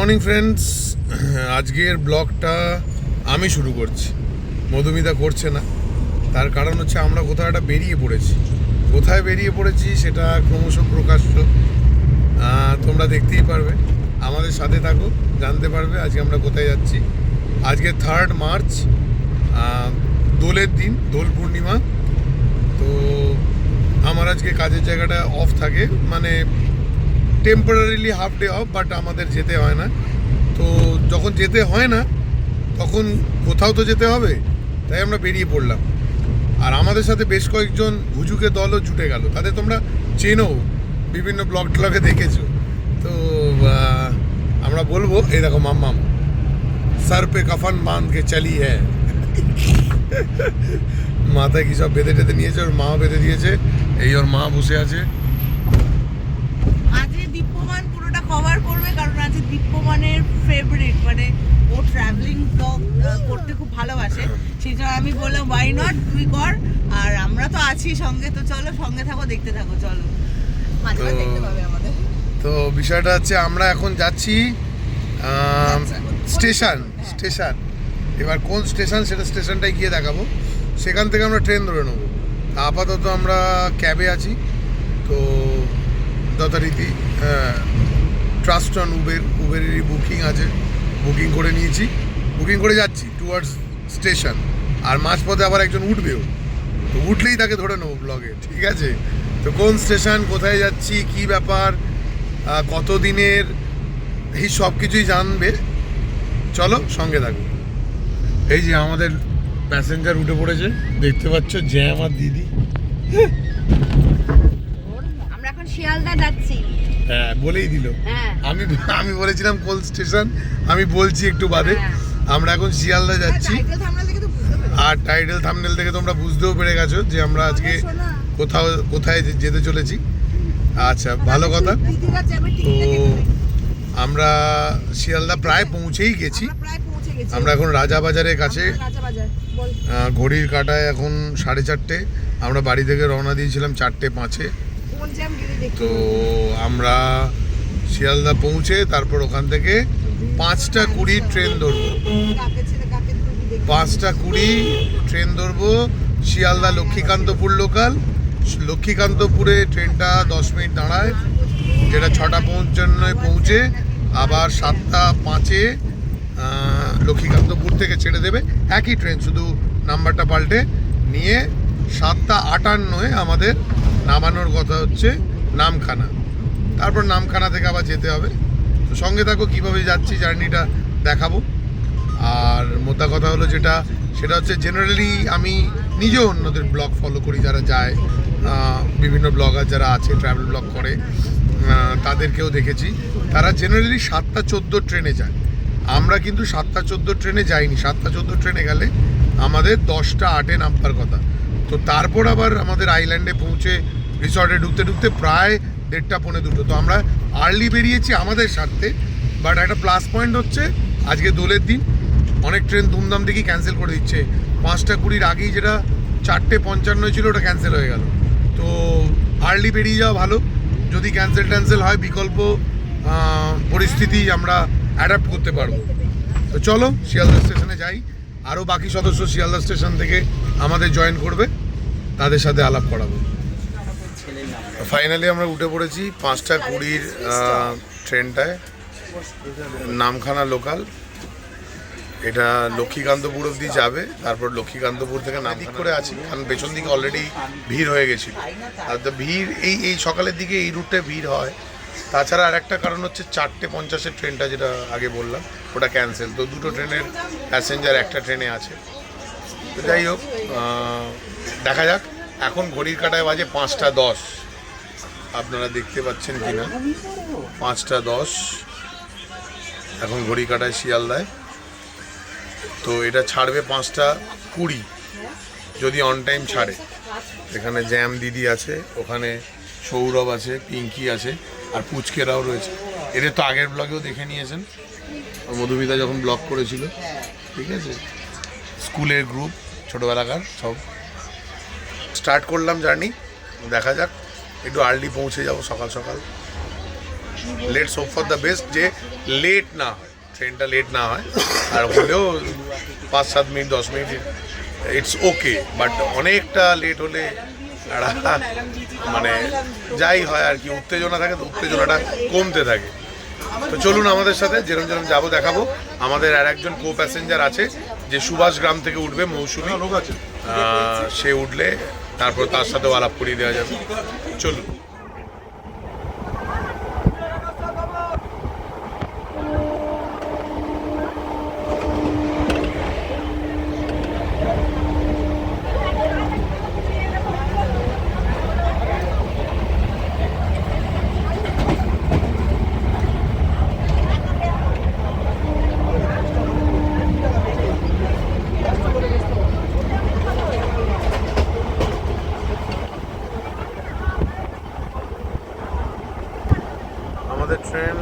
Morning friends, আজকের ব্লগটা আমি শুরু করছি, মধুমিতা করছে না। তার কারণ হচ্ছে আমরা কোথাও একটা বেরিয়ে পড়েছি। কোথায় বেরিয়ে পড়েছি সেটা ক্রমশ প্রকাশ্য, তোমরা দেখতেই পারবে। আমাদের সাথে থাকো, জানতে পারবে আজকে আমরা কোথায় যাচ্ছি। আজকে 3 মার্চ, দোলের দিন, দোল পূর্ণিমা। তো আমার আজকে কাজের জায়গাটা অফ থাকে, মানে temporarily half day of, but আমাদের যেতে হয় না। তো যখন যেতে হয় না তখন কোথাও তো যেতে হবে, তাই আমরা বেরিয়ে পড়লাম। আর আমাদের সাথে বেশ কয়েকজন হুজুকে দলও জুটে গেল, তাদের তোমরা চেনো, বিভিন্ন ব্লগ ট্লগে দেখেছো। তো আমরা বলবো, এই দেখো মাম্মাম সার পে কাফান বাঁধকে চালি হ্যাঁ, মাথায় কি সব বেঁধে টেঁধে নিয়েছে, ওর মা বেঁধে দিয়েছে। এই ওর মা বসে আছে। দীপ্যমান পুরোটা কভার করবে, কারণ আজকে দীপ্যমানের ফেভারিট, মানে ও ট্রাভেলিং ব্লগ করতে খুব ভালোবাসে। সেই জন্য আমি বললাম ওয়াই নট, তুই কর, আর আমরা তো আছি সঙ্গে। তো চলো সঙ্গে থাকো, দেখতে থাকো, চলো মাঝে মাঝে দেখতে পাবে আমাদের। তো বিষয়টা হচ্ছে আমরা এখন যাচ্ছি স্টেশন। এবার কোন স্টেশন সেটা স্টেশনটাই গিয়ে দেখাবো, সেখান থেকে আমরা ট্রেন ধরে নেবো। আপাতত আমরা ক্যাবে আছি, তো যথারীতি ট্রাস্ট অন উবেরেরই বুকিং আছে, বুকিং করে নিয়েছি, বুকিং করে যাচ্ছি টুয়ার্ডস স্টেশন। আর মাঝপথে আবার একজন উঠবেও, তো উঠলেই তাকে ধরে নেবো ব্লগে, ঠিক আছে? তো কোন স্টেশন, কোথায় যাচ্ছি, কি ব্যাপার, কত দিনের, এই সব কিছুই জানবে। চলো সঙ্গে থাকো। এই যে আমাদের প্যাসেঞ্জার উঠে পড়েছে, দেখতে পাচ্ছ, জ্যাম আর দিদি। আমরা এখন শিয়ালদা যাচ্ছি। হ্যাঁ, বলেই দিল। আমি বলেছিলাম কোন স্টেশন, আমি বলছি একটু বাদে। আমরা এখন শিয়ালদা যাচ্ছি, আর টাইটেল থাম্বনেল থেকে তোমরা বুঝতেও পেরে গেছো যে আমরা আজকে কোথায় যেতে চলেছি। আচ্ছা, ভালো কথা। তো আমরা শিয়ালদা প্রায় পৌঁছেই গেছি। আমরা এখন রাজাবাজারের কাছে, ঘড়ির কাঁটায় এখন 4:30। আমরা বাড়ি থেকে রওনা দিয়েছিলাম 4:05। তো আমরা শিয়ালদা পৌঁছে তারপর ওখান থেকে 5:20 ট্রেন ধরবো। 5:20 ট্রেন ধরবো, শিয়ালদা লক্ষ্মীকান্তপুর লোকাল। লক্ষ্মীকান্তপুরে ট্রেনটা 10 মিনিট দাঁড়ায়, যেটা 6:55 পৌঁছে আবার 7:05 লক্ষ্মীকান্তপুর থেকে ছেড়ে দেবে। একই ট্রেন, শুধু নাম্বারটা পাল্টে নিয়ে 7:58 আমাদের নামানোর কথা হচ্ছে নামখানা। তারপর নামখানা থেকে আবার যেতে হবে। তো সঙ্গে থাকো, কীভাবে যাচ্ছি জার্নিটা দেখাবো। আর মোদ্দা কথা হলো সেটা হচ্ছে, জেনারেলি আমি নিজেও অন্যদের ব্লগ ফলো করি, যারা যায়, বিভিন্ন ব্লগার যারা আছে, ট্রাভেল ব্লগ করে, তাদেরকেও দেখেছি। তারা জেনারেলি 7:14 ট্রেনে যায়। আমরা কিন্তু 7:14 ট্রেনে যাইনি। 7:14 ট্রেনে গেলে আমাদের 10:08 নামবার কথা। তো তারপর আবার আমাদের আইল্যান্ডে পৌঁছে রিসর্টে ঢুকতে প্রায় 1:30-1:45। তো আমরা আর্লি বেরিয়েছি আমাদের স্বার্থে, বাট একটা প্লাস পয়েন্ট হচ্ছে আজকে দোলের দিন, অনেক ট্রেন ধুমধাম দেখি ক্যান্সেল করে দিচ্ছে। 5:20 আগেই যেটা 4:55 ছিল, ওটা ক্যান্সেল হয়ে গেল। তো আর্লি বেরিয়ে যাওয়া ভালো। যদি ক্যান্সেল হয়, বিকল্প পরিস্থিতি আমরা অ্যাডাপ্ট করতে পারবো। তো চলো শিয়ালদা স্টেশনে যাই। আরও বাকি সদস্য শিয়ালদা স্টেশন থেকে আমাদের জয়েন করবে, তাদের সাথে আলাপ করাবো। ফাইনালি আমরা উঠে পড়েছি 5:20 ট্রেনটায়, নামখানা লোকাল। এটা লক্ষ্মীকান্তপুর অবধি যাবে, তারপর লক্ষ্মীকান্তপুর থেকে নামদিক করে আছি, কারণ পেছন দিকে অলরেডি ভিড় হয়ে গেছিল। আর তো ভিড় এই সকালের দিকে এই রুটে ভিড় হয়। তাছাড়া আর একটা কারণ হচ্ছে 4:50 ট্রেনটা, যেটা আগে বললাম, ওটা ক্যান্সেল। তো দুটো ট্রেনের প্যাসেঞ্জার একটা ট্রেনে আছে। তো যাই হোক, দেখা যাক। এখন ঘড়ির কাঁটায় বাজে 5:10, আপনারা দেখতে পাচ্ছেন কি না, 5:10 এখন ঘড়ি কাঁটায় শিয়ালদায়। তো এটা ছাড়বে 5:20, যদি অন টাইম ছাড়ে। এখানে জ্যাম দিদি আছে, ওখানে সৌরভ আছে, পিঙ্কি আছে, আর পুচকেরাও রয়েছে। এদের তো আগের ব্লগেও দেখে নিয়েছেন, মধুমিতা যখন ব্লগ করেছিল, ঠিক আছে? স্কুলের গ্রুপ, ছোটোবেলাকার সব। স্টার্ট করলাম জার্নি, দেখা যাক। একটু আর্লি পৌঁছে যাব, সকাল সকাল। Let's hope for the best, যে লেট না হয়, ট্রেনটা লেট না হয়। আর হলেও 5-7 minute 10 minute it's okay, but অনেকটা লেট হলে একটা মানে যাই হয় আর কি, উত্তেজনা থাকে, তো উত্তেজনাটা কমতে থাকে। তো চলুন আমাদের সাথে, যেরকম যেরকম যাবো দেখাবো। আমাদের আর একজন কো প্যাসেঞ্জার আছে যে সুভাষ গ্রাম থেকে উঠবে, মৌসুমী, সে উঠলে তারপর তার সাথেও আলাপ করিয়ে দেওয়া যাবে। চলুন। আমাদের ট্রেন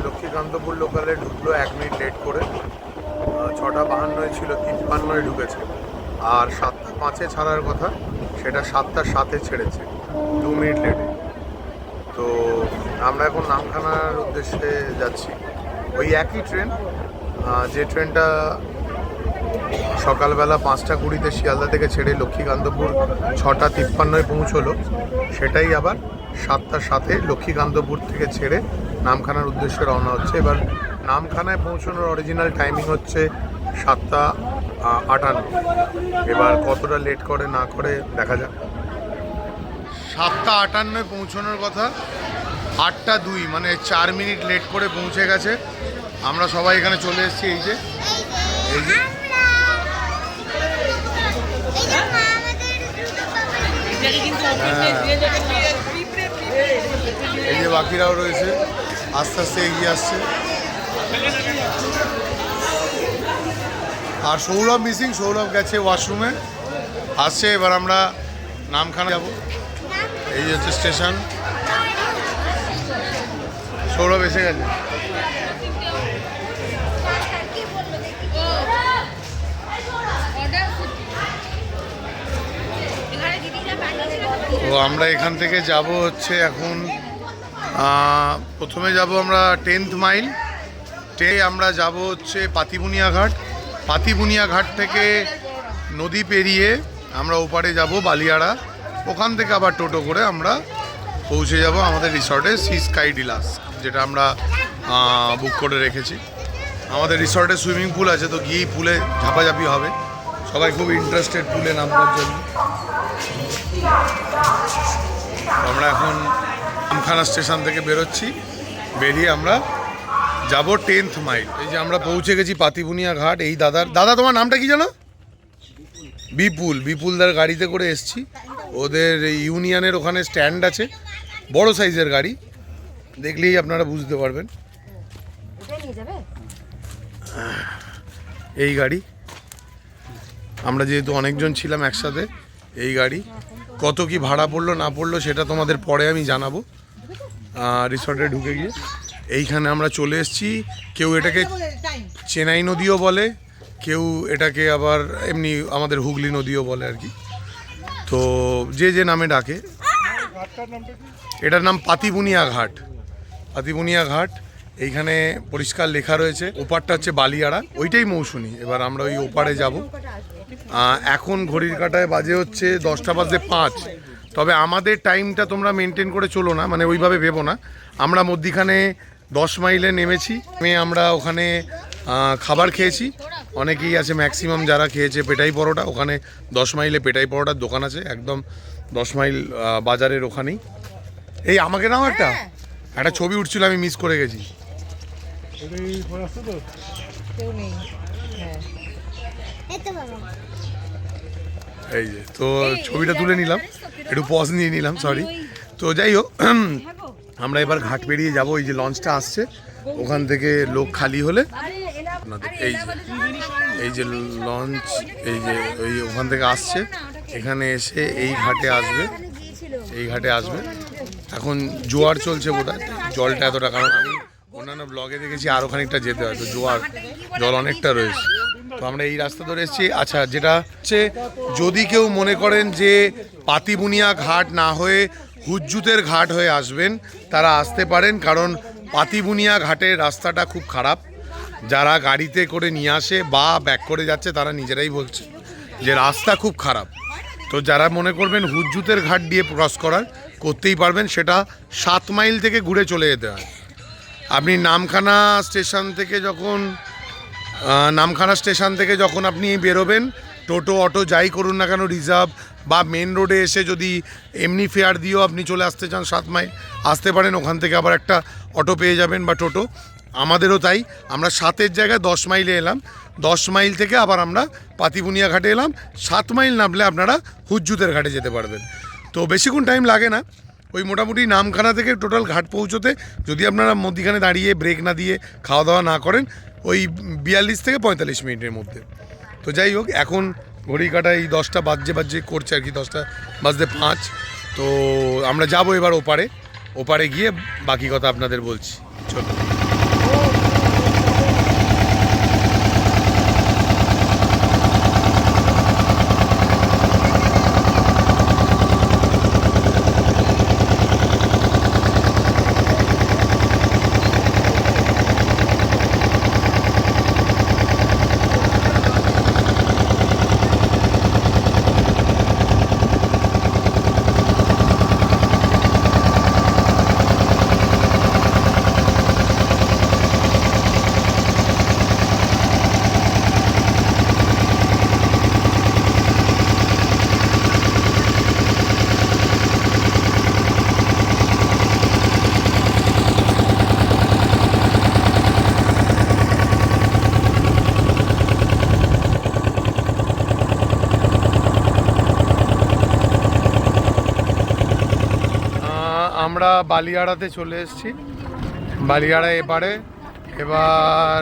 লক্ষ্মীকান্তপুর লোকালে ঢুকলো 1 মিনিট লেট করে। 6:52 ছিল, 53 ঢুকেছে। আর 7:05 ছাড়ার কথা, সেটা 7:07 ছেড়েছে, 2 মিনিট লেটে। তো আমরা এখন নামখানার উদ্দেশ্যে যাচ্ছি। ওই একই ট্রেন, যে ট্রেনটা সকালবেলা 5:20 শিয়ালদা থেকে ছেড়ে লক্ষ্মীকান্তপুর 6:53 পৌঁছলো, সেটাই আবার 7:07 লক্ষ্মীকান্তপুর থেকে ছেড়ে নামখানার উদ্দেশ্যে রওনা হচ্ছে। এবার নামখানায় পৌঁছানোর অরিজিনাল টাইমিং হচ্ছে 7:58। এবার কতটা লেট করে না করে দেখা যাক। 7:58 পৌঁছানোর কথা, 8:02 মানে 4 মিনিট লেট করে পৌঁছে গেছে। আমরা সবাই এখানে চলে এসেছি। এই যে এই যে বাকিরাও রয়েছে, আস্তে আস্তে এগিয়ে আসছে। আর সৌরভ মিসিং, সৌরভ গেছে ওয়াশরুমে, আসছে। এবার আমরা নামখানা যাব। এই হচ্ছে স্টেশন, সৌরভ এসে গেছে। তো আমরা এখান থেকে যাব হচ্ছে এখন, প্রথমে যাব আমরা 10th মাইল। আমরা যাব হচ্ছে পাতিবুনিয়া ঘাট। পাতিবুনিয়া ঘাট থেকে নদী পেরিয়ে আমরা ওপারে যাব বালিয়াড়া। ওখান থেকে আবার টোটো করে আমরা পৌঁছে যাব আমাদের রিসর্টে, সি স্কাই ডিলাক্স, যেটা আমরা বুক করে রেখেছি। আমাদের রিসর্টে সুইমিং পুল আছে, তো গিয়েই পুলে ঝাপাঝাপি হবে। সবাই খুব ইন্টারেস্টেড পুলে নামবার জন্য। আমরা এখন নামখানা স্টেশন থেকে বেরোচ্ছি, বেরিয়ে আমরা যাব 10th মাইল। এই যে আমরা পৌঁছে গেছি পাতিবুনিয়া ঘাট। এই দাদা তোমার নামটা কি জানো? বিপুলদার গাড়িতে করে এসছি। ওদের ইউনিয়নের ওখানে স্ট্যান্ড আছে, বড় সাইজের গাড়ি, দেখলেই আপনারা বুঝতে পারবেন। এই গাড়ি, আমরা যেহেতু অনেকজন ছিলাম একসাথে, এই গাড়ি কত কি ভাড়া পড়লো না পড়লো সেটা তোমাদের পরে আমি জানাবো রিসর্টে ঢুকে গিয়ে। এইখানে আমরা চলে এসেছি। কেউ এটাকে চেনাই নদীও বলে, কেউ এটাকে আবার এমনি আমাদের হুগলি নদীও বলে আর কি। তো যে যে নামে ডাকে। এটার নাম পাতিবুনিয়া ঘাট। পাতিবুনিয়া ঘাট, এইখানে পরিষ্কার লেখা রয়েছে। ওপারটা হচ্ছে বালিয়াড়া, ওইটাই মৌসুমী। এবার আমরা ওই ওপারে যাব। এখন ঘড়ির কাঁটায় বাজে হচ্ছে 10:05। তবে আমাদের টাইমটা তোমরা মেনটেন করে চলো না, মানে ওইভাবে ভেবো না। আমরা মধ্যিখানে 10 মাইলে নেমেছি, আমরা ওখানে খাবার খেয়েছি। অনেকেই আছে, ম্যাক্সিমাম যারা খেয়েছে পেটাই পরোটা। ওখানে 10 মাইলে পেটাই পরোটার দোকান আছে, একদম 10 মাইল বাজারের ওখানেই। এই আমাকে নাও একটা ছবি উঠছিল, আমি মিস করে গেছি। এই যে তো ছবিটা তুলে নিলাম, একটু পজ নিয়ে নিলাম, সরি। তো যাই হোক, আমরা এবার ঘাট পেরিয়ে যাব। এই যে লঞ্চটা আসছে, ওখান থেকে লোক খালি হলে এই যে লঞ্চ, এই যে ওই ওখান থেকে আসছে, এখানে এসে এই ঘাটে আসবে, এই ঘাটে আসবে। এখন জোয়ার চলছে বোধহয়, জলটা এতটা, কারণ আমি অন্যান্য ব্লগে দেখেছি আরও খানিকটা যেতে হয়, তো জল অনেকটা রয়েছে। তো আমরা এই রাস্তা ধরে এসেছি। আচ্ছা, যেটা হচ্ছে, যদি কেউ মনে করেন যে পাতিবুনিয়া ঘাট না হয়ে হুজ্জুতের ঘাট হয়ে আসবেন, তারা আসতে পারেন, কারণ পাতিবুনিয়া ঘাটের রাস্তাটা খুব খারাপ। যারা গাড়িতে করে নিয়ে আসে বা ব্যাক করে যাচ্ছে তারা নিজেরাই বলছে যে রাস্তা খুব খারাপ। তো যারা মনে করবেন হুজ্জুতের ঘাট দিয়ে ক্রস করার, করতেই পারবেন, সেটা 7 মাইল থেকে ঘুরে চলে যেতে হয়। আপনি নামখানা স্টেশন থেকে যখন আপনি বেরোবেন, টোটো অটো যাই করুন না কেন, রিজার্ভ বা মেন রোডে এসে যদি এমনি ফেয়ার দিয়েও আপনি চলে আসতে চান 7 মাইল আসতে পারেন, ওখান থেকে আবার একটা অটো পেয়ে যাবেন বা টোটো। আমাদেরও তাই, আমরা 7-এর জায়গায় 10 মাইলে এলাম, 10 মাইল থেকে আবার আমরা পাতিবুনিয়া ঘাটে এলাম। 7 মাইল নামলে আপনারা হুজ্জুতের ঘাটে যেতে পারবেন। তো বেশিক্ষণ টাইম লাগে না, ওই মোটামুটি নামখানা থেকে টোটাল ঘাট পৌঁছোতে যদি আপনারা মধ্যিখানে দাঁড়িয়ে ব্রেক না দিয়ে খাওয়া দাওয়া না করেন, ওই 42 থেকে 45 মিনিটের মধ্যে। তো যাই হোক, এখন ঘড়ি কাটায় 10টা বাজে করছে আর কি, 10টা বাজতে 5। তো আমরা যাব এবার ওপারে গিয়ে বাকি কথা আপনাদের বলছি। চলো। আমরা বালিয়াড়াতে চলে এসেছি, বালিয়াড়া এপারে। এবার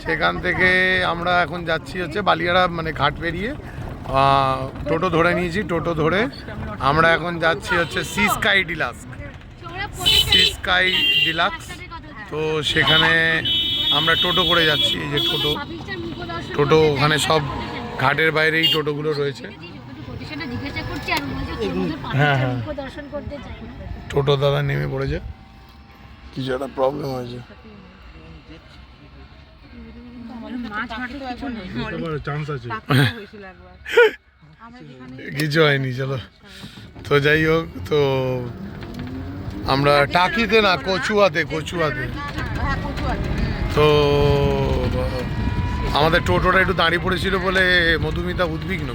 সেখান থেকে আমরা এখন যাচ্ছি হচ্ছে বালিয়াড়া, মানে ঘাট পেরিয়ে টোটো ধরে নিয়েছি। টোটো ধরে আমরা এখন যাচ্ছি হচ্ছে সি স্কাই ডিলাক্স। তো সেখানে আমরা টোটো করে যাচ্ছি, এই যে টোটো ওখানে সব ঘাটের বাইরেই টোটোগুলো রয়েছে। হ্যাঁ হ্যাঁ, টোটো দাদা নেমে পড়েছে, কিছু একটা প্রবলেম হয়েছে। কিছু হয়নি, চলো। তো যাই হোক, তো আমরা টাকিতে না, কচুয়াতে। তো আমাদের টোটোটা একটু দাঁড়িয়ে পড়েছিল বলে মধুমিতা উদ্বিগ্ন,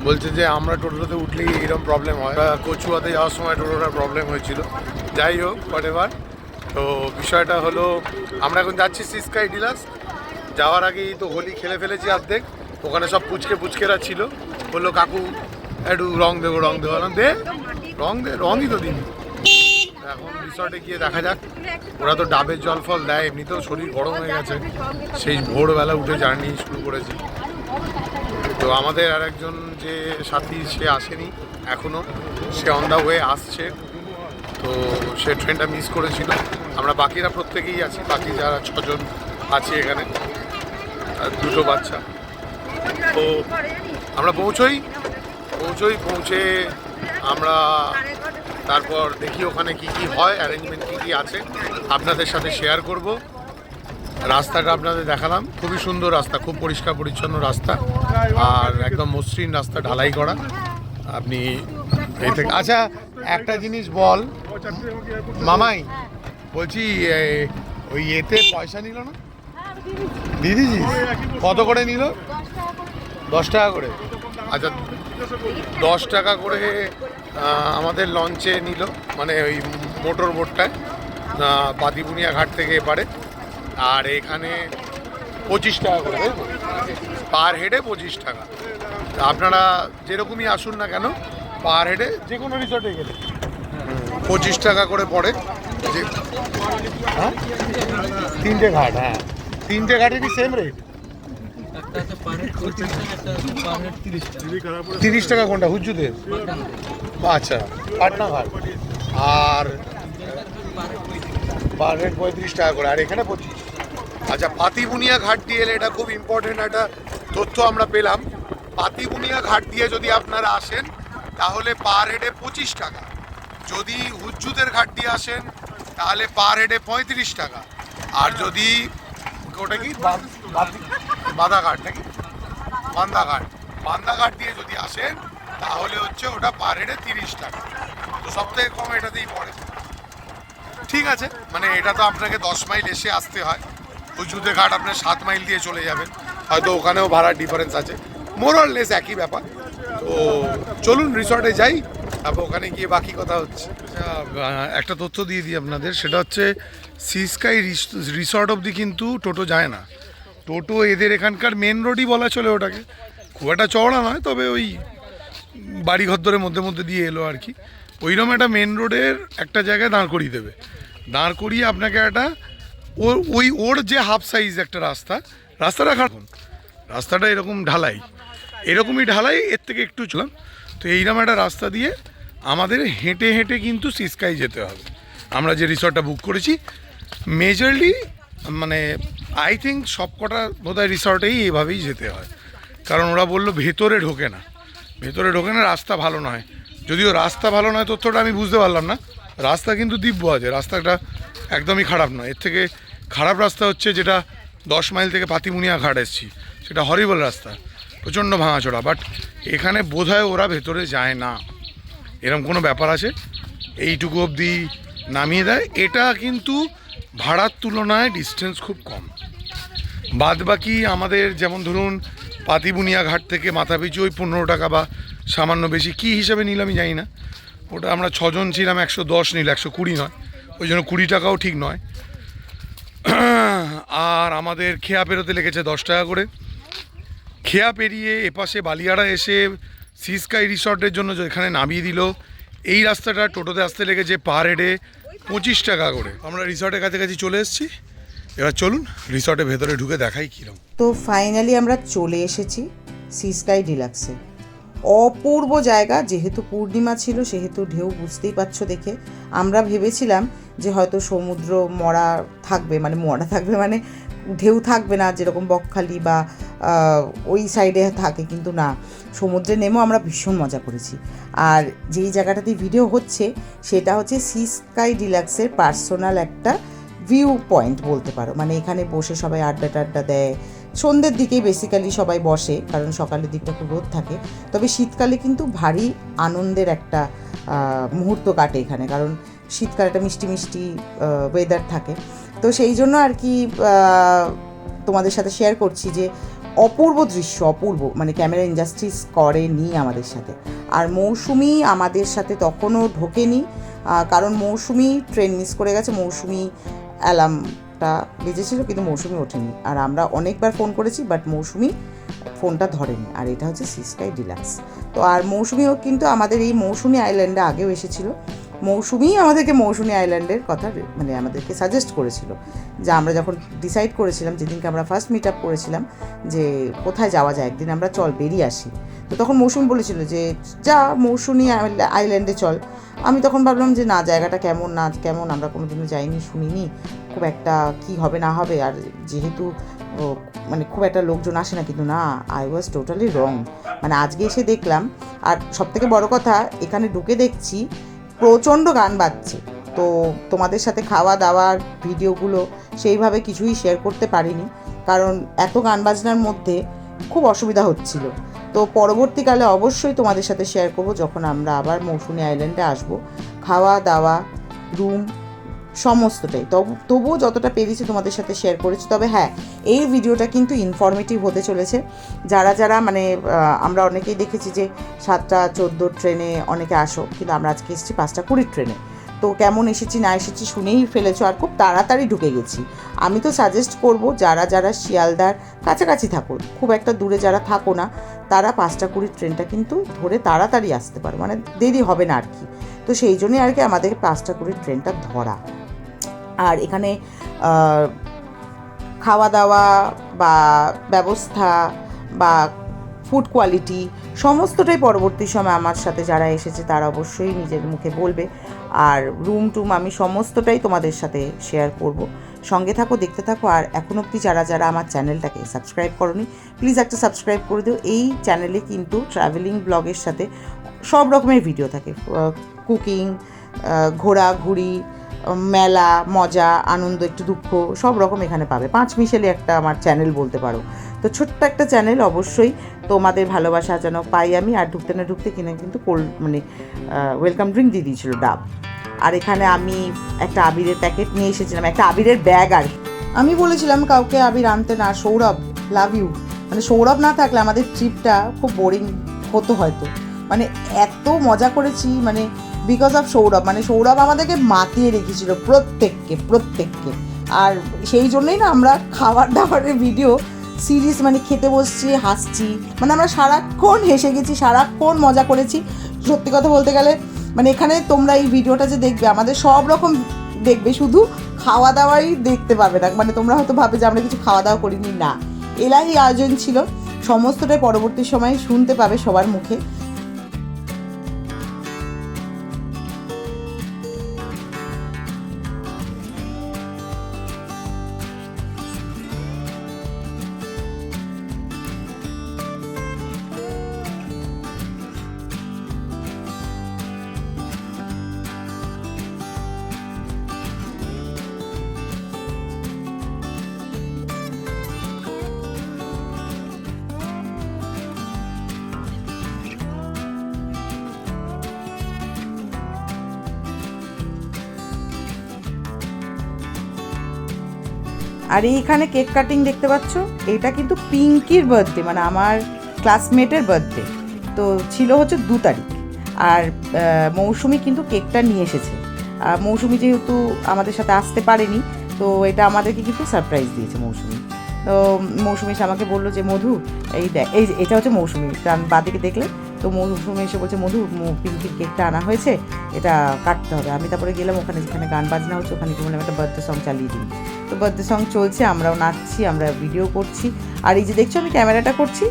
বলছে যে আমরা টোটোতে উঠলেই এরকম প্রবলেম হয়। কচুয়াতে যাওয়ার সময় টোটোটার প্রবলেম হয়েছিল। যাই হোক, হোয়াটএভার। তো বিষয়টা হলো, আমরা এখন যাচ্ছি সি স্কাই ডিলাক্স। যাওয়ার আগেই তো হোলি খেলে ফেলেছি অর্ধেক। ওখানে সব পুচকেরা ছিল, বললো কাকু একটু রং দেবো দে রঙই তো দিন। এখন রিসর্টে গিয়ে দেখা যাক, ওরা তো ডাবের জল ফল দেয়, এমনিতেও শরীর গরম হয়ে গেছে, সেই ভোরবেলা উঠে জার্নি শুরু করেছি। তো আমাদের আর একজন যে সাথী, সে আসেনি এখনও, সে অন দ্য ওয়ে আসছে। তো সে ট্রেনটা মিস করেছিল। আমরা বাকিরা প্রত্যেকেই আছি, বাকি যারা 6 জন আছি এখানে, আর 2টো বাচ্চা। তো আমরা পৌঁছে আমরা তারপর দেখি ওখানে কি হয়, অ্যারেঞ্জমেন্ট কি আছে আপনাদের সাথে শেয়ার করব। রাস্তাটা আপনাদের দেখালাম, খুবই সুন্দর রাস্তা, খুব পরিষ্কার পরিচ্ছন্ন রাস্তা, আর একদম মসৃণ রাস্তা, ঢালাই করা। আপনি এই থেকে, আচ্ছা একটা জিনিস বল মামাই, বলছি ওই এতে পয়সা নিল না? দিয়ে দিয়েছিস? কত করে নিল? 10 টাকা করে। আচ্ছা, 10 টাকা করে আমাদের লঞ্চে নিল, মানে ওই মোটর বোটটায় পাতিবুনিয়া ঘাট থেকে এপারে। আর এখানে 25 টাকা করে, পার হেডে 25 টাকা। আপনারা যেরকমই আসুন না কেন, পার হেডে যে কোনো রিসর্টে গেলে 25 টাকা করে পড়ে। হ্যাঁ, 3টে ঘাট, হ্যাঁ 3টে ঘাটেরই সেম রেট। 30 টাকা কোনটা? হুজ্জুদের? আচ্ছা, পাটনা ঘাট। আর পার হেড 35 টাকা করে, আর এখানে 25। আচ্ছা, পাতিবুনিয়া ঘাট দিয়ে এলে, এটা খুব ইম্পর্টেন্ট একটা তথ্য আমরা পেলাম। পাতিবুনিয়া ঘাট দিয়ে যদি আপনারা আসেন তাহলে পার হেডে 25 টাকা। যদি হুজ্জুদের ঘাট দিয়ে আসেন তাহলে পার হেডে 35 টাকা। আর যদি ওটা কি বাঁধাঘাট নাকি বান্দাঘাট দিয়ে যদি আসেন তাহলে হচ্ছে ওটা পার হেডে 30 টাকা। তো সব থেকে কম এটাতেই পড়ে। ঠিক আছে, মানে এটা তো আপনাকে 10 মাইল এসে আসতে হয়, উঁচুতে ঘাট আপনার 7 মাইল দিয়ে চলে যাবেন, হয়তো ওখানেও ভাড়ার ডিফারেন্স আছে, মোর অর লেস একই ব্যাপার। তো চলুন রিসর্টে যাই, তারপর ওখানে গিয়ে বাকি কথা হচ্ছে। একটা তথ্য দিয়ে দিই আপনাদের, সেটা হচ্ছে সি স্কাই রিসর্ট অবধি কিন্তু টোটো যায় না। টোটো এদের এখানকার মেন রোডই বলা চলে ওটাকে, খুব একটা চওড়া নয়, তবে ওই বাড়িঘর ধরে মধ্যে মধ্যে দিয়ে এলো আর কি। ওইরকম একটা মেন রোডের একটা জায়গায় দাঁড় করিয়ে দেবে, দাঁড় করিয়ে আপনাকে একটা ওর যে হাফ সাইজ একটা রাস্তাটা খারাপ, রাস্তাটা এরকম ঢালাই, এরকমই ঢালাই, এর থেকে একটু চলাম। তো এইরকম একটা রাস্তা দিয়ে আমাদের হেঁটে হেঁটে কিন্তু সি স্কাই যেতে হবে। আমরা যে রিসর্টটা বুক করেছি মেজরলি, মানে আই থিঙ্ক সব কটা বোধহয় রিসর্টেই এইভাবেই যেতে হয়, কারণ ওরা বললো ভেতরে ঢোকে না, রাস্তা ভালো নয়। যদিও রাস্তা ভালো নয় তথ্যটা আমি বুঝতে পারলাম না, রাস্তা কিন্তু দিব্য আছে, রাস্তাটা একদমই খারাপ নয়। এর থেকে খারাপ রাস্তা হচ্ছে যেটা 10 মাইল থেকে পাতিমুনিয়া ঘাট এসেছি, সেটা হরিবল রাস্তা, প্রচণ্ড ভাঙাচোড়া। বাট এখানে বোধহয় ওরা ভেতরে যায় না, এরকম কোনো ব্যাপার আছে, এইটুকু অবধি নামিয়ে দেয়। এটা কিন্তু ভাড়ার তুলনায় ডিস্টেন্স খুব কম। বাদ বাকি আমাদের যেমন ধরুন পাতিবুনিয়া ঘাট থেকে মাথাপিছু ওই 15 টাকা বা সামান্য বেশি, কী হিসাবে নিল আমি জানি না, ওটা আমরা 6 জন ছিলাম, 110 নিল, 120 নয়, ওই জন্য 20 টাকাও ঠিক নয়। আর আমাদের খেয়া পেরোতে লেগেছে 10 টাকা করে। খেয়া পেরিয়ে এপাশে বালিয়াড়া এসে সি স্কাই রিসর্টের জন্য যেখানে নামিয়ে দিল, এই রাস্তাটা টোটোতে আসতে লেগেছে পার হেডে 25 টাকা করে। আমরা রিসর্টের কাছাকাছি চলে এসেছি, এবার চলুন রিসর্টের ভেতরে ঢুকে দেখাই কীরকম। তো ফাইনালি আমরা চলে এসেছি সি স্কাই ডিলাক্সে। অপূর্ব জায়গা, যেহেতু পূর্ণিমা ছিল সেহেতু ঢেউ বুঝতেই পারছো দেখে আমরা ভেবেছিলাম যে হয়তো সমুদ্র মরা থাকবে, মানে ঢেউ থাকবে না, যেরকম বকখালি বা ওই সাইডে থাকে, কিন্তু না, সমুদ্রে নেমেও আমরা ভীষণ মজা করেছি। আর যেই জায়গাটাতে ভিডিও হচ্ছে সেটা হচ্ছে সি স্কাই ডিলাক্সের পার্সোনাল একটা ভিউ পয়েন্ট বলতে পারো, মানে এখানে বসে সবাই আড্ডা টাড্ডা দেয়। সন্ধ্যের দিকেই বেসিক্যালি সবাই বসে, কারণ সকালের দিকটা খুব রোদ থাকে। তবে শীতকালে কিন্তু ভারী আনন্দের একটা মুহূর্ত কাটে এখানে, কারণ শীতকালে একটা মিষ্টি মিষ্টি ওয়েদার থাকে। তো সেই জন্য আর কি তোমাদের সাথে শেয়ার করছি যে অপূর্ব দৃশ্য, অপূর্ব, মানে ক্যামেরা ইন্ডাস্ট্রিজ করেনি আমাদের সাথে। আর মৌসুমি আমাদের সাথে তখনও ঢোকেনি, কারণ মৌসুমি ট্রেন মিস করে গেছে। মৌসুমি অ্যালার্মটা বেজেছিল কিন্তু মৌসুমি ওঠেনি, আর আমরা অনেকবার ফোন করেছি বাট মৌসুমি ফোনটা ধরেনি। আর এটা হচ্ছে সি স্কাই ডিলাক্স। তো আর মৌসুমিও কিন্তু আমাদের এই মৌসুমি আইল্যান্ডে আগেও এসেছিল। মৌসুমিই আমাদেরকে মৌসুমি আইল্যান্ডের কথা মানে আমাদেরকে সাজেস্ট করেছিল, যে আমরা যখন ডিসাইড করেছিলাম, যেদিনকে আমরা ফার্স্ট মিট আপ করেছিলাম যে কোথায় যাওয়া যায়, একদিন আমরা চল বেরিয়ে আসি। তো তখন মৌসুমি বলেছিল যে যা মৌসুমি আইল্যান্ডে চল। আমি তখন ভাবলাম যে না, জায়গাটা কেমন না কেমন, আমরা কোনো দিনও যাইনি, শুনিনি, খুব একটা কি হবে না হবে, আর যেহেতু মানে খুব একটা লোকজন আসে না, কিন্তু না, আই ওয়াজ টোটালি রং। মানে আজকে এসে দেখলাম, আর সবথেকে বড় কথা এখানে ঢুকে দেখছি প্রচণ্ড গান বাজছে। তো তোমাদের সাথে খাওয়া দাওয়ার ভিডিওগুলো সেইভাবে কিছুই শেয়ার করতে পারিনি, কারণ এত গান বাজনার মধ্যে খুব অসুবিধা হচ্ছিল। তো পরবর্তীকালে অবশ্যই তোমাদের সাথে শেয়ার করব যখন আমরা আবার মৌসুমি আইল্যান্ডে আসব। খাওয়া দাওয়া, রুম, সমস্তটাই তবুও যতটা পেরেছি তোমাদের সাথে শেয়ার করেছি। তবে হ্যাঁ, এই ভিডিওটা কিন্তু ইনফরমেটিভ হতে চলেছে। যারা মানে আমরা অনেকেই দেখেছি যে 7টা 14 ট্রেনে অনেকে আসো, কিন্তু আমরা আজকে এসেছি 5টা 20 ট্রেনে। তো কেমন এসেছি না এসেছি শুনেই ফেলেছো, আর খুব তাড়াতাড়ি ঢুকে গেছি। আমি তো সাজেস্ট করব যারা শিয়ালদার কাছাকাছি থাকো, খুব একটা দূরে যারা থাকো না, তারা 5টা 20 ট্রেনটা কিন্তু ধরে তাড়াতাড়ি আসতে পারো, মানে দেরি হবে না আর কি। তো সেই জন্যই আর কি আমাদের 5টা 20 ট্রেনটা ধরা। আর এখানে খাওয়া দাওয়া বা ব্যবস্থা বা ফুড কোয়ালিটি সমস্তটাই পরবর্তী সময় আমার সাথে যারা এসেছে তারা অবশ্যই নিজের মুখে বলবে। আর রুম টুম আমি সমস্তটাই তোমাদের সাথে শেয়ার করব। সঙ্গে থাকো, দেখতে থাকো। আর এখন অবধি যারা আমার চ্যানেলটাকে সাবস্ক্রাইব করোনি, প্লিজ একটা সাবস্ক্রাইব করে দিও। এই চ্যানেলে কিন্তু ট্রাভেলিং ব্লগের সাথে সব রকমের ভিডিও থাকে, কুকিং, ঘোরাঘুরি, মেলা, মজা, আনন্দ, একটু দুঃখ সব রকম এখানে পাবে। পাঁচ মিশেলি একটা আমার চ্যানেল বলতে পারো। তো ছোট্ট একটা চ্যানেল, অবশ্যই তোমাদের ভালোবাসা যেন পাই আমি। আর ঢুকতে না ঢুকতে কিনা কিন্তু ওয়েলকাম ড্রিঙ্ক দিয়ে দিয়েছিল ডাব। আর এখানে আমি একটা আবিরের প্যাকেট নিয়ে এসেছিলাম, একটা আবিরের ব্যাগ। আর আমি বলেছিলাম কাউকে আবির আনতে না। Sourav, love you. মানে সৌরভ না থাকলে আমাদের ট্রিপটা খুব বোরিং হতো হয়তো। মানে এত মজা করেছি, মানে বিকজ অফ সৌরভ। মানে সৌরভ আমাদেরকে মাতিয়ে রেখেছিল প্রত্যেককে। আর সেই জন্যই না আমরা খাবার দাবারের ভিডিও সিরিজ, মানে খেতে বসছি, হাসছি, মানে আমরা সারাক্ষণ হেসে গেছি, সারাক্ষণ মজা করেছি। সত্যি কথা বলতে গেলে মানে এখানে তোমরা এই ভিডিওটা যে দেখবে, আমাদের সব রকম দেখবে, শুধু খাওয়া দাওয়াই দেখতে পাবে না। মানে তোমরা হয়তো ভাবে যে আমরা কিছু খাওয়া দাওয়া করিনি, না, এলাহি আয়োজন ছিল। সমস্তটাই পরবর্তী সময়ে শুনতে পাবে সবার মুখে। আর এইখানে কেক কাটিং দেখতে পাচ্ছ, এটা কিন্তু পিঙ্কির বার্থডে, মানে আমার ক্লাসমেটের বার্থডে। তো ছিল হচ্ছে 2 তারিখ। আর মৌসুমি কিন্তু কেকটা নিয়ে এসেছে। মৌসুমি যেহেতু আমাদের সাথে আসতে পারেনি, তো এটা আমাদেরকে কিন্তু সারপ্রাইজ দিয়েছে মৌসুমি। তো মৌসুমি এসে আমাকে বললো যে মধু, এই দেখ, এটা হচ্ছে মৌসুমি, কারণ বাদিকে দেখলে। তো মৌসুমি এসে বলছে মধু, পিঙ্কির কেকটা আনা হয়েছে, এটা কাটতে হবে। আমি তারপরে গেলাম ওখানে, যেখানে গান বাজনা হচ্ছে, ওখানে কি বললাম একটা বার্থডে সং চালিয়ে দিই। তো বার্থডে সং চলছে, আমরাও নাচছি, আমরা ভিডিও করছি। আর এই যে দেখছো আমি ক্যামেরাটা করছি,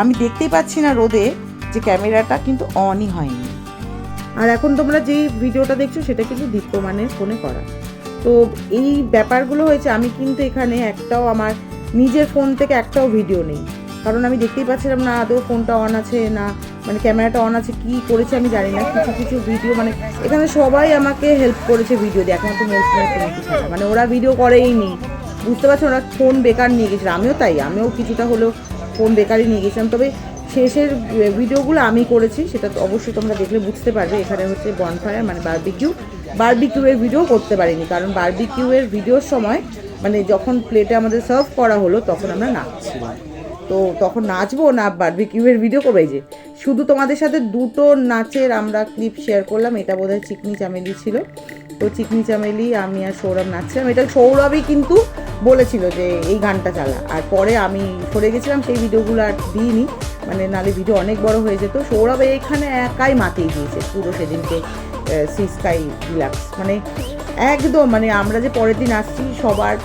আমি দেখতেই পাচ্ছি না রোদে যে ক্যামেরাটা কিন্তু অনই হয়নি। আর এখন তোমরা যেই ভিডিওটা দেখছো সেটা কিন্তু দীপ্যমানের ফোনে করা। তো এই ব্যাপারগুলো হয়েছে। আমি কিন্তু এখানে একটাও আমার নিজের ফোন থেকে একটাও ভিডিও নেই, কারণ আমি দেখতেই পাচ্ছিলাম না আদৌ ফোনটা অন আছে না, মানে ক্যামেরাটা অন আছে, কি করেছে আমি জানি না। কিছু ভিডিও, মানে এখানে সবাই আমাকে হেল্প করেছে ভিডিও দিয়ে, একমাত্র মৌসুমের ফোন, মানে ওরা ভিডিও করেই নি, বুঝতে পারছো, ওরা ফোন বেকার নিয়ে গেছিল। আমিও তাই, আমিও কিছুটা হলেও ফোন বেকারই নিয়ে গেছিলাম। তবে শেষের ভিডিওগুলো আমি করেছি, সেটা তো অবশ্যই তোমরা দেখলে বুঝতে পারবে। এখানে হচ্ছে বনফায়ার, মানে বারবিকিউয়ের ভিডিও করতে পারিনি, কারণ বারবিকিউয়ের ভিডিওর সময় মানে যখন প্লেটে আমাদের সার্ভ করা হলো তখন আমরা নাচছিলাম। তো তখন নাচবো না বারবিকিউয়ের ভিডিও করবে, যে শুধু তোমাদের সাথে দুটো নাচের আমরা ক্লিপ শেয়ার করলাম। এটা বোধহয় চিকনি চামেলি ছিল। তো চিকনি চামেলি, আমি আর সৌরভ নাচছিলাম। এটা সৌরভই কিন্তু বলেছিল যে এই গানটা চালা, আর পরে আমি সরে গেছিলাম, সেই ভিডিওগুলো আর দিইনি, মানে নালে ভিডিও অনেক বড় হয়ে যেত। সৌরভ এখানে একাই মাতিয়ে দিয়েছে পুরো সেদিনকে সি স্কাই ডিলাক্স, মানে একদম, মানে আমরা যে পরের দিন আসছি সবার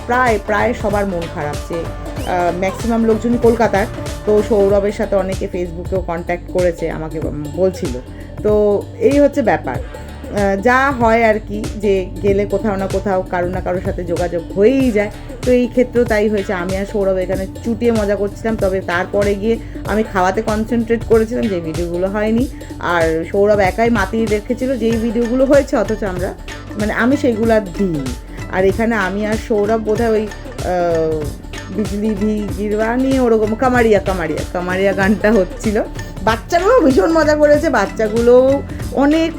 প্রায় সবার মন খারাপ, যে ম্যাক্সিমাম লোকজনই কলকাতার। তো সৌরভের সাথে অনেকে ফেসবুকেও কন্ট্যাক্ট করেছে, আমাকে বলছিল। তো এই হচ্ছে ব্যাপার, যা হয় আর কি, যে গেলে কোথাও না কোথাও কারো না কারোর সাথে যোগাযোগ হয়েই যায়। তো এই ক্ষেত্রেও তাই হয়েছে। আমি আর সৌরভ এখানে চুটিয়ে মজা করছিলাম, তবে তারপরে গিয়ে আমি খাওয়াতে কনসেন্ট্রেট করেছিলাম, যে ভিডিওগুলো হয়নি। আর সৌরভ একাই মাতিয়ে রেখেছিল যেই ভিডিওগুলো হয়েছে, অথচ আমি সেইগুলো আর দিইনি। আর এখানে আমি আর সৌরভ বোধহয় ওই বিজলি ভি গিরবা নিয়ে ওরকম কামারিয়া গানটা হচ্ছিল। বাচ্চাগুলো ভীষণ মজা করেছে, বাচ্চাগুলো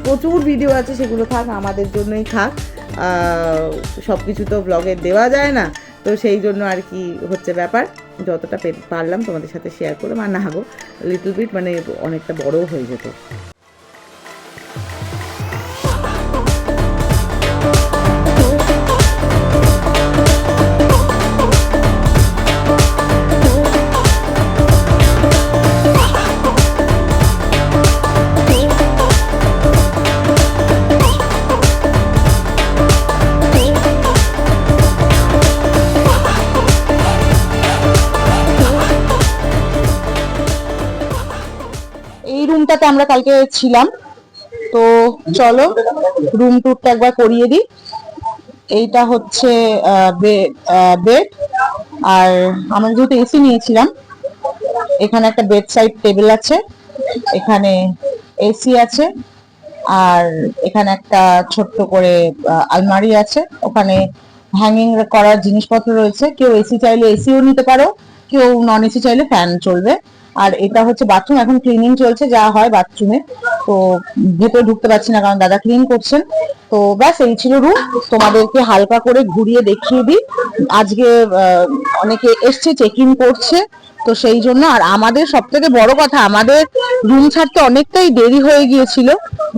প্রচুর ভিডিও আছে, সেগুলো থাক, আমাদের জন্যই থাক। সব কিছু তো ব্লগে দেওয়া যায় না, তো সেই জন্য আর কি হচ্ছে ব্যাপার, যতটা পারলাম তোমাদের সাথে শেয়ার করলাম। আর না গো, লিটল বিট মানে অনেকটা বড়ও হয়ে যেত। রুমটাতে আমরা কালকে ছিলাম, তো চলো রুম টুরটা একবার করিয়ে দিই। এইটা হচ্ছে বেড, আর আমরা যেহেতু এসি নিয়েছিলাম, এখানে একটা বেড সাইড টেবিল আছে, এখানে এসি আছে, আর এখানে একটা ছোট্ট করে আলমারি আছে, ওখানে হ্যাঙ্গিং করার জিনিসপত্র রয়েছে। কেউ এসি চাইলে এসিও নিতে পারো, কেউ নন এসি চাইলে ফ্যান চলবে। আর এটা হচ্ছে বাথরুম, এখন ক্লিনিং চলছে, যা হয় বাথরুমে। তো ভেতরে ঢুকতে পারছি না কারণ দাদা ক্লিন করছেন। তো ব্যাস এই ছিল রুম। তোমাদেরকে হালকা করে ঘুরিয়ে দেখিয়ে দিই। আজকে অনেকে এসছে, চেক ইন করছে, তো সেই জন্য। আর আমাদের সব থেকে বড় কথা, আমাদের রুম ছাড়তে অনেকটাই দেরি হয়ে গিয়েছিল,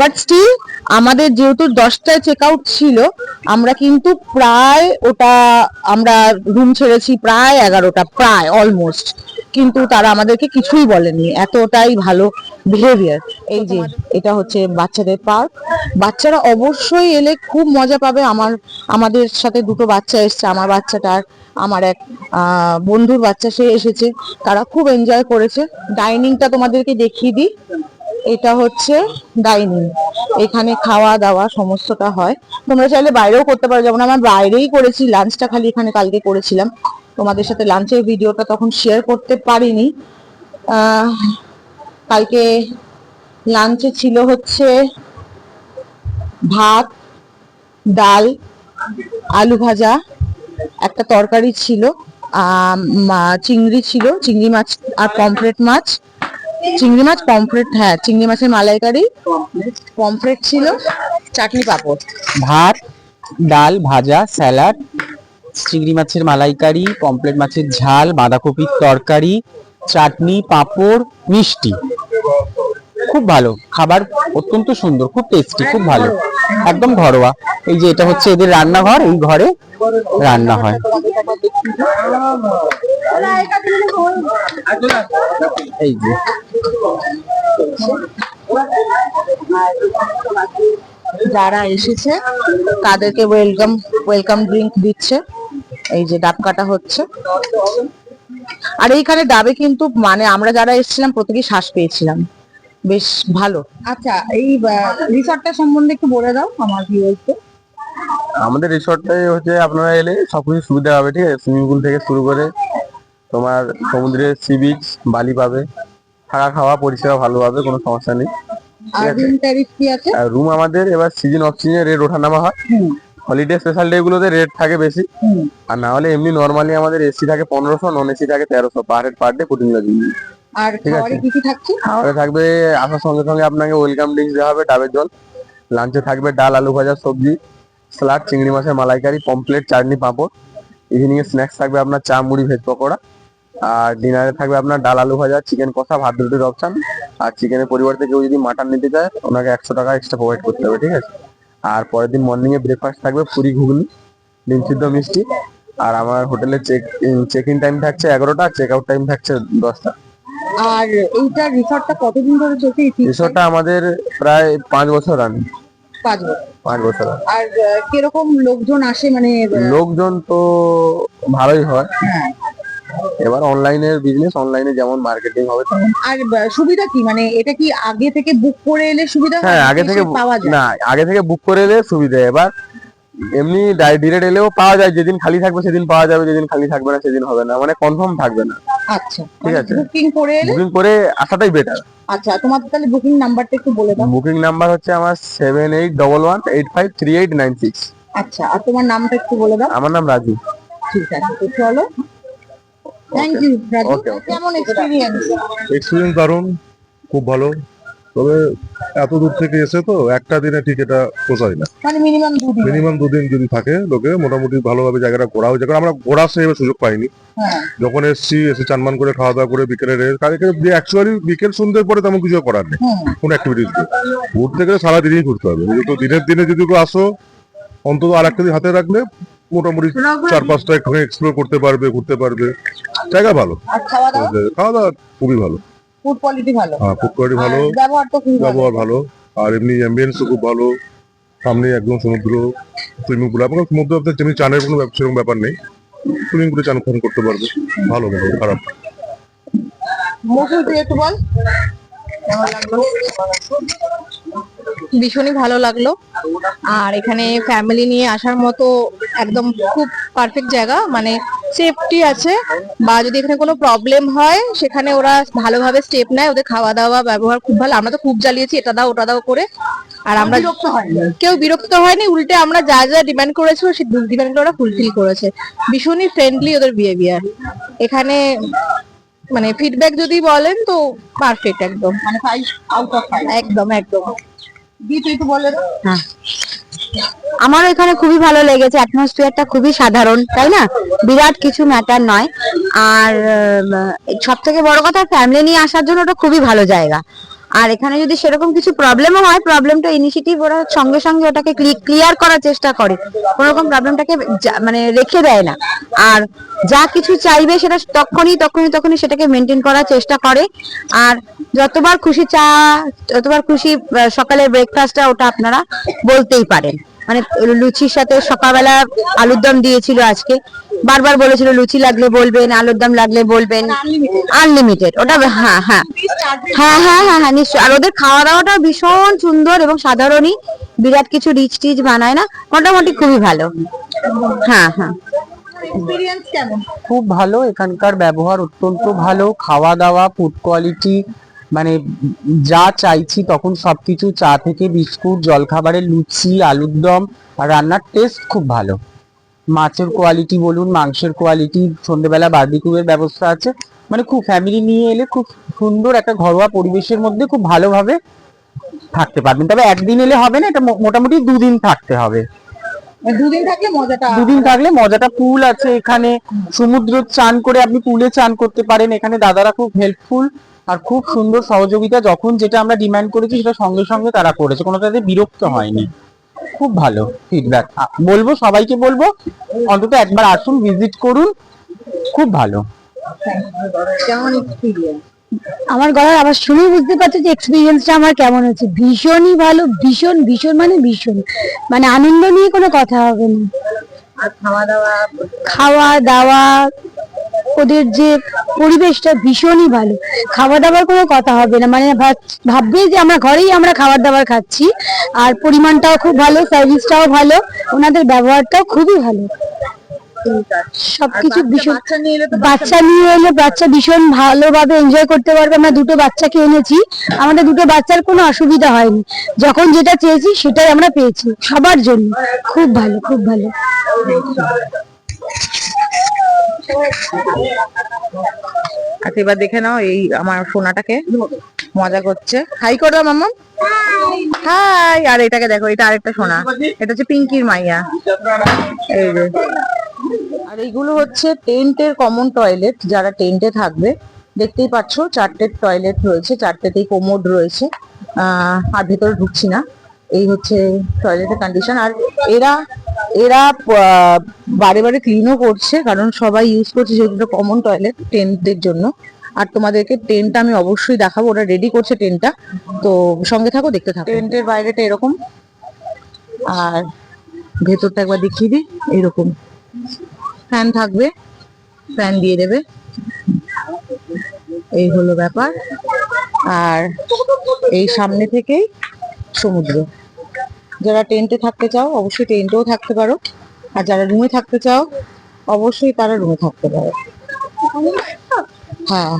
বাট স্টিল আমাদের যেহেতু 10টায় চেক আউট ছিল, আমরা কিন্তু প্রায় আমরা রুম ছেড়েছি প্রায় 11টা, প্রায় অলমোস্ট। কিন্তু তারা আমাদেরকে কিছুই বলেনি, এতটাই ভালো বিহেভিয়ার। এই যে এটা হচ্ছে বাচ্চাদের পার্ক। বাচ্চারা অবশ্যই এলে খুব মজা পাবে। আমাদের সাথে দুটো বাচ্চা এসেছে, আমার বাচ্চাটা আর আমার এক বন্ধুর বাচ্চা, সে এসেছে, তারা খুব এনজয় করেছে। ডাইনিংটা তোমাদেরকে দেখিয়ে দিই। এটা হচ্ছে ডাইনিং, এখানে খাওয়া দাওয়া সমস্তটা হয়। তোমরা চাইলে বাইরেও করতে পারো, যেমন আমরা বাইরেই করেছি, লাঞ্চটা খালি এখানে কালকে করেছিলাম। তোমাদের সাথে লাঞ্চের ভিডিওটা তখন শেয়ার করতে পারিনি। কালকে লাঞ্চে ছিল হচ্ছে ভাত, ডাল, আলু ভাজা, একটা তরকারি ছিল, চিংড়ি ছিল, চিংড়ি মাছ আর পমফ্রেট মাছ, চিংড়ি মাছ পমফ্রেট, হ্যাঁ চিংড়ি মাছের মালাইকারি, পমফ্রেট ছিল, চাটনি পাঁপড়। ভাত, ডাল, ভাজা, স্যালাড, চিংড়ি মাছের মালাইকারি, পমফ্রেট মাছের ঝাল, বাঁধাকপির তরকারি, চাটনি, পাঁপড়, মিষ্টি। খুব ভালো খাবার, অত্যন্ত সুন্দর, খুব টেস্টি, খুব ভালো, একদম ঘরোয়া। এই যে এটা হচ্ছে এদের রান্নাঘর, এই ঘরে রান্না হয়। এই যে যারা এসেছে তাদেরকে ওয়েলকাম ড্রিঙ্ক দিচ্ছে। এই যে ডাব কাটা হচ্ছে। আর এইখানে ডাবে কিন্তু মানে আমরা যারা এসেছিলাম প্রত্যেকেই শ্বাস পেয়েছিলাম, বেশ ভালো। আচ্ছা, এই রিসর্টটা সম্বন্ধে একটু বলে দাও আমার ভিউয়ারকে। আমাদের রিসর্টটাই হচ্ছে আপনারা এলে সবকিছু সুবিধা হবে, ঠিক আছে। সুইমিং পুল থেকে শুরু করে তোমার সমুদ্রের সি বিচ, বালি পাবে, থাকা খাওয়া পরিষেবা ভালো হবে, কোনো সমস্যা নেই। আর রুম ট্যারিফ কি আছে? আর রুম আমাদের এবার সিজন অফ সিজনে রেট ওঠানামা হয়। হলিডে স্পেশাল ডে গুলোতে রেট থাকে বেশি, আর না হলে এমনি নরমালি আমাদের এসি থাকে 1500, নন এসি থাকে 1300 per head per day putting লাগবে। আর ঠিক আছে। খাবারে কি কি থাকছে? খাবারে থাকবে আসার সঙ্গে সঙ্গে আপনাকে ওয়েলকাম ড্রিঙ্কস দেওয়া হবে, ডাবের জল। লাঞ্চে থাকবে ডাল, আলু ভাজা, সবজি, স্যালাড, চিংড়ি মাছের মালাইকারি, পমফ্রেট, চাটনি, পাঁপড়। ইভিনিং এ স্ন্যাক্স থাকবে আপনার চা, মুড়ি, ভেজ পকোড়া। আর ডিনারে থাকবে আপনার ডাল, আলু ভাজা, চিকেন কষা, ভাত রুটির অপশন। আর চিকেনের পরিবর্তে কেউ যদি মাটন নিতে চায় ওনাকে 100 টাকা এক্সট্রা প্রোভাইড করতে হবে, ঠিক আছে। আর পরের দিন মর্নিং এ ব্রেকফাস্ট থাকবে পুরি, ঘুগনি, ডিম সিদ্ধ, মিষ্টি। আর আমার হোটেলের চেক ইন টাইম থাকছে 11টা, চেক আউট টাইম থাকছে 10টা। আর এইটা রিসর্টটা কতদিন ধরে চলছে? রিসর্টটা আমাদের প্রায় 5 বছর রান। 5 বছর। 5 বছর। আর কিরকম লোকজন আসে? মানে লোকজন তো ভালোই হয়। হ্যাঁ। এবার অনলাইনের বিজনেস, অনলাইনে যেমন মার্কেটিং হবে তেমন। আর সুবিধা কি, মানে এটা কি আগে থেকে বুক করে এলে সুবিধা হয়? হ্যাঁ, আগে থেকে পাওয়া যায় না, আগে থেকে বুক করে এলে সুবিধা। এবার এমনি ডিরেক্ট এলেও পাওয়া যায়, যেদিন খালি থাকবে সেদিন পাওয়া যাবে, যেদিন খালি থাকবে না সেদিন হবে না, মানে কনফার্ম থাকবে না। আচ্ছা, ঠিক আছে। বুকিং করে এলে? বুকিং করে আসাটাই বেটার। আচ্ছা, তোমাদের তাহলে বুকিং নাম্বারটা একটু বলে দাও। বুকিং নাম্বার হচ্ছে আমার 7811853896। আচ্ছা, আর তোমার নামটা একটু বলে দাও। আমার নাম রাজু। ঠিক আছে, তো চলো। Thank you Raju. Okay, okay. কেমন এক্সপেরিয়েন্স? এক্সপিরিয়েন্স দারুণ, খুব ভালো। তবে এত দূর থেকে এসে তো একটা দিনে ঠিক এটা পোষায় না। মানে মিনিমাম 2 দিন। মিনিমাম 2 দিন যদি থাকে লোকে, মোটামুটি ভালোভাবে জায়গাটা ঘোরা হয়েছে। কারণ আমরা ঘোরার সেভাবে সুযোগ পাইনি। হ্যাঁ। যখন এসে চানমান করে খাওয়া দাওয়া করে বিকেলে যে অ্যাকচুয়ালি বিকেল সন্ধ্যের পরে তেমন কিছু করার নেই কোনো অ্যাক্টিভিটিস নেই। ঘুরতে গেলে সারাদিনই ঘুরতে হবে। তো দিনের দিনে যদি কেউ আসো, অন্তত আর একটা দিন হাতে রাখলে মোটামুটি 4-5টা এখানে এক্সপ্লোর করতে পারবে, ঘুরতে পারবে। জায়গা ভালো, আর খাওয়া দাওয়া? খাওয়া দাওয়া খুবই ভালো। ফুড কোয়ালিটি ভালো? হ্যাঁ, ফুড কোয়ালিটি ভালো, আর ব্যবহার তো খুব ভালো। ব্যবহার ভালো। আর এমনি অ্যাম্বিয়েন্সও খুব ভালো। সামনে একদম সমুদ্র, সুইমিং পুল। আপনার সমুদ্র তেমনি চানের কোনো সেরকম ব্যাপার নেই, সুইমিং পুলে চান ফান করতে পারবে। ভালো, ভালো, খারাপ। মৌসুম, তুই একটু বল কেমন লাগলো? ভীষণই ভালো লাগলো। আর এখানে ফ্যামিলি নিয়ে আসার মতো একদম খুব পারফেক্ট জায়গা। মানে সেফটি আছে, বা যদি এখানে কোনো প্রবলেম হয় সেখানে ওরা ভালোভাবে স্টেপ নেয়। ওদের খাওয়া দাওয়া ব্যবহার খুব ভালো। আমরা তো খুব জ্বালিয়েছি এটা দাও ওটা দাও করে, আর আমরা কেউ বিরক্ত হয়নি। উল্টে আমরা যা যা ডিমান্ড করেছি সেই ডিমান্ড ওরা ফুলফিল করেছে। ভীষণই ফ্রেন্ডলি ওদের বিহেভিয়ার এখানে। মানে ফিডব্যাক যদি বলেন তো পারফেক্ট, একদম মানে 5 আউট অফ 5, একদম একদম। হ্যাঁ, আমারও এখানে খুবই ভালো লেগেছে। অ্যাটমসফিয়ারটা খুবই সাধারণ, তাই না? বিরাট কিছু ম্যাটার নয়। আর সব থেকে বড় কথা, ফ্যামিলি নিয়ে আসার জন্য ওটা খুবই ভালো জায়গা। আর এখানে যদি সেরকম কিছু প্রবলেমও হয়, প্রবলেমটা ইনিশিয়েটিভ ওরা সঙ্গে সঙ্গে ওটাকে ক্লিয়ার করার চেষ্টা করে, কোনো রকম প্রবলেমটাকে মানে রেখে দেয় না। আর যা কিছু চাইবে সেটা তখনই সেটাকে মেনটেন করার চেষ্টা করে। আর যতবার খুশি চা, যতবার খুশি সকালের ব্রেকফাস্টটা, ওটা আপনারা বলতেই পারেন। মানে লুচির সাথে সকালবেলা আলুর দম দিয়েছিল আজকে, বারবার বলেছিল লুচি লাগলে বলবেন, আলুর দম লাগলে বলবেন, আনলিমিটেড ওটা। হ্যাঁ হ্যাঁ হ্যাঁ হ্যাঁ হ্যাঁ হ্যাঁ নিশ্চয়ই। আর ওদের খাওয়া দাওয়াটা ভীষণ সুন্দর এবং সাধারণই, বিরাট কিছু রিচ টিচ বানায় না, মোটামুটি খুবই ভালো। হ্যাঁ হ্যাঁ, এক্সপেরিয়েন্স কেমন? খুব ভালো, এখানকার ব্যবহার অত্যন্ত ভালো, খাওয়া দাওয়া ফুড কোয়ালিটি মানে যা চাইছি তখন সবকিছু, চা থেকে বিস্কুট, জলখাবারের লুচি, আলুর দম, আর রান্নার টেস্ট খুব ভালো। মাছের কোয়ালিটি বলুন, মাংসের কোয়ালিটি, সন্ধ্যেবেলা বারবিকিউয়ের ব্যবস্থা আছে। মানে খুব ফ্যামিলি নিয়ে এলে খুব সুন্দর একটা ঘরোয়া পরিবেশের মধ্যে খুব ভালোভাবে থাকতে পারবেন। তবে একদিন এলে হবে না, এটা মোটামুটি 2 দিন থাকতে হবে। 2 দিন থাকলে মজাটা 2 দিন থাকলে মজাটা। পুল আছে এখানে, সমুদ্র চান করে আপনি পুলে চান করতে পারেন। এখানে দাদারা খুব হেল্পফুল আর খুব সুন্দর সহযোগিতা। যখন যেটা আমরা ডিমান্ড করেছি সেটা সঙ্গে সঙ্গে তারা করেছে, কোনোটাতে বিরক্ত হয়নি। খুব ভালো ফিডব্যাক বলবো, সবাইকে বলবো অন্তত একবার আসুন, ভিজিট করুন, খুব ভালো। কেমন এক্সপেরিয়েন্স? আমার গলার আওয়াজ শুনেই বুঝতে পারছো যে এক্সপিরিয়েন্সটা আমার কেমন হচ্ছে। ভীষণই ভালো, ভীষণ ভীষণ মানে ভীষণ, মানে আনন্দ নিয়ে কোনো কথা হবে না। আর খাওয়া দাওয়া, ওদের যে পরিবেশটা ভীষণই ভালো। খাওয়া দাওয়ার কোনো কথা হবে না, মানে ভাববে যে আমরা ঘরেই আমরা খাবার দাবার খাচ্ছি। আর পরিমাণটাও খুব ভালো, সার্ভিসটাও ভালো, ওনাদের ব্যবহারটাও খুবই ভালো। সবকিছু ভীষণ। বাচ্চা নিয়ে এলে বাচ্চা ভীষণ ভালোভাবে এনজয় করতে পারবে। আমরা 2টো বাচ্চাকে এনেছি, আমাদের 2টো বাচ্চার কোনো অসুবিধা হয়নি। যখন যেটা চেয়েছি সেটাই আমরা পেয়েছি সবার জন্য। খুব ভালো, খুব ভালো। আচ্ছা, এবার দেখে নাও এই আমার সোনাটাকে মজা করছে। হাই করে দাও মাম্মা, হাই। আর এটাকে দেখো, এটা আরেকটা সোনা, এটা হচ্ছে পিঙ্কির মাইয়া। এই যে, আর এইগুলো হচ্ছে টেন্টের কমন টয়লেট। যারা টেন্টে থাকবে, দেখতেই পাচ্ছ 4টে টয়লেট রয়েছে, 4টেতেই কোমোড রয়েছে। আর ভেতরে ঢুকছি না। এই হচ্ছে টয়লেটের কন্ডিশন। আর এরা এরা বারে বারে ক্লিনও করছে, কারণ সবাই ইউজ করছে, যেহেতু কমন টয়লেট টেন্টদের জন্য। আর তোমাদেরকে টেন্টটা আমি অবশ্যই দেখাবো, ওরা রেডি করছে টেন্টটা, তো সঙ্গে থাকো, দেখতে থাকো। টেন্টের বাইরেটা এরকম, আর ভেতরটা একবার দেখিয়ে দিই। এরকম ফ্যান থাকবে, ফ্যান দিয়ে দেবে, এই হলো ব্যাপার। আর এই সামনে থেকেই সমুদ্র। যারা টেন্টে থাকতে চাও অবশ্যই টেন্টেও থাকতে পারো, আর যারা রুমে থাকতে চাও অবশ্যই তারা রুমে থাকতে পারো। হ্যাঁ,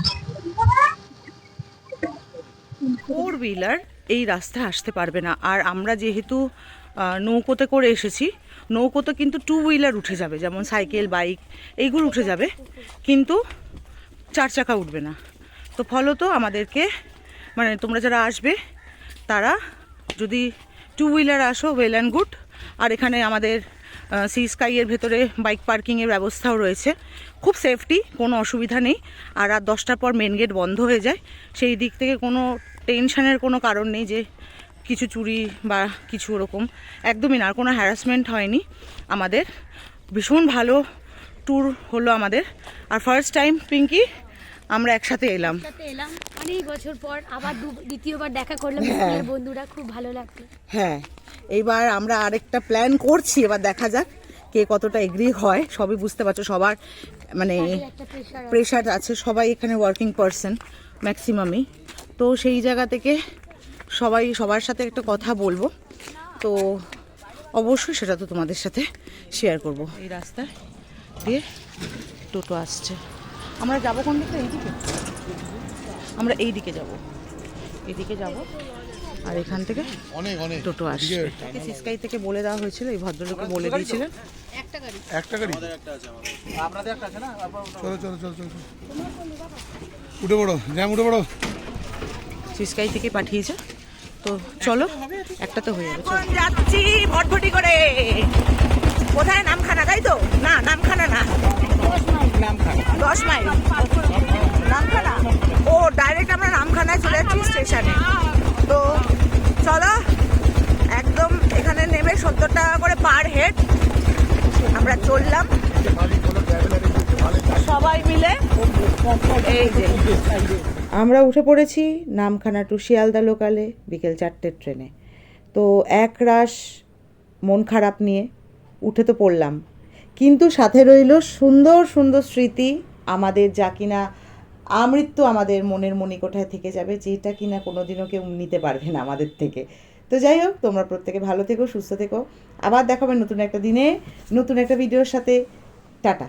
4 হুইলার এই রাস্তায় আসতে পারবে না। আর আমরা যেহেতু নৌকোতে করে এসেছি, নৌকোতে কিন্তু 2 হুইলার উঠে যাবে, যেমন সাইকেল, বাইক এইগুলো উঠে যাবে, কিন্তু 4 চাকা উঠবে না। তো ফলত আমাদেরকে, মানে তোমরা যারা আসবে তারা যদি 2 হুইলার আসো, ওয়েল অ্যান্ড গুড। আর এখানে আমাদের সি স্কাইয়ের ভেতরে বাইক পার্কিংয়ের ব্যবস্থাও রয়েছে, খুব সেফটি, কোনো অসুবিধা নেই। আর রাত 10টার পর মেন গেট বন্ধ হয়ে যায়, সেই দিক থেকে কোনো টেনশনের কোনো কারণ নেই যে কিছু চুরি বা কিছু ওরকম, একদমই না। আর কোনো হ্যারাসমেন্ট হয়নি। আমাদের ভীষণ ভালো ট্যুর হলো আমাদের। আর ফার্স্ট টাইম পিঙ্কি আমরা একসাথে এলাম, অনেক বছর পর আবার দ্বিতীয়বার দেখা করলাম স্কুলের বন্ধুরা, খুব ভালো লাগলো। হ্যাঁ, এইবার আমরা আরেকটা প্ল্যান করছি, এবার দেখা যাক কে কতটা এগ্রি হয়। সবই বুঝতে পারছো, সবার মানে প্রেশার আছে, সবাই এখানে ওয়ার্কিং পারসন ম্যাক্সিমামই। তো সেই জায়গা থেকে সবার সাথে একটা কথা বলবো, তো অবশ্যই সেটা তো তোমাদের সাথে শেয়ার করব। এই রাস্তা দিয়ে টোটো আসছে। আমরা যাবো কোন দিকে? এইদিকে? আমরা এইদিকে যাব, এদিকে যাব। আর এখান থেকে অনেক অনেক টোটো আসছে। সিসকাই থেকে বলে দেওয়া হয়েছিল, এই ভদ্রলোককে বলে দিয়েছিলেন। একটা গাড়ি চলো চলো চলো চলো উঠে পড়ো, জ্যাম উঠে পড়ো। সিসকাই থেকে পাঠিয়েছে, তো চলো একটা তো হয়ে যাবে। এখন যাচ্ছি ভটভটি করে। কোথায়? নামখানা, তাই তো? না, নামখানা না, 10 মাইল নামখানা। ও ডাইরেক্ট আমরা নামখানায় চলে যাচ্ছি স্টেশনে। তো চলো, একদম এখানে নেমে 70 টাকা করে পার হেড আমরা চললাম সবাই মিলে। এই যে আমরা উঠে পড়েছি নামখানা টু শিয়ালদা লোকালে বিকেল 4টের ট্রেনে। তো এক রাশ মন খারাপ নিয়ে উঠে তো পড়লাম, কিন্তু সাথে রইল সুন্দর সুন্দর স্মৃতি আমাদের, যা কিনা আমৃত্যু আমাদের মনের মণিকোঠায় থেকে যাবে, যেটা কিনা কোনোদিনও কেউ নিতে পারবে না আমাদের থেকে। তো যাই হোক, তোমরা প্রত্যেকে ভালো থেকো, সুস্থ থেকো। আবার দেখাবে নতুন একটা দিনে নতুন একটা ভিডিওর সাথে। টাটা।